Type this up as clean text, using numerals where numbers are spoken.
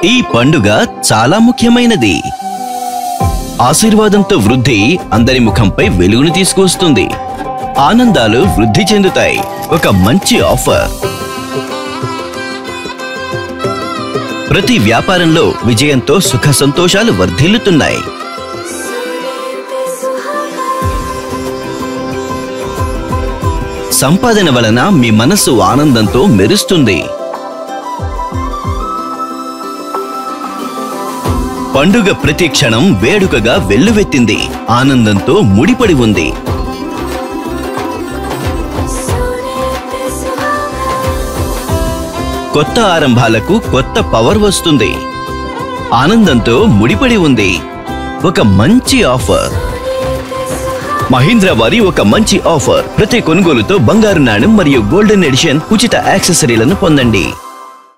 ఈ పండుగ చాలా ముఖ్యమైనది. ఆశీర్వాదంతో వృద్ధి అందరి ముఖంపై వెలుగును తీసుకొస్తుంది. ఆనందాలు వృద్ధి చెందుతాయి. ఒక మంచి ఆఫర్. ప్రతి వ్యాపారంలో విజయంతో సుఖ సంతోషాలు వర్ధిల్లుతున్నాయి. సంపాదన వలన మీ మనస్సు ఆనందంతో మెరుస్తుంది. పండుగ ప్రతి క్షణం వేడుకగా వెల్లువెత్తింది. ఆనందంతో ముడిపడి ఉంది. కొత్త ఆరంభాలకు కొత్త పవర్ వస్తుంది. ఆనందంతో ముడిపడి ఉంది. ఒక మంచి ఆఫర్. మహీంద్రా వారి ఒక మంచి ఆఫర్. ప్రతి కొనుగోలుతో బంగారు నాణెం మరియు గోల్డెన్ ఎడిషన్ ఉచిత యాక్సెసరీలను పొందండి.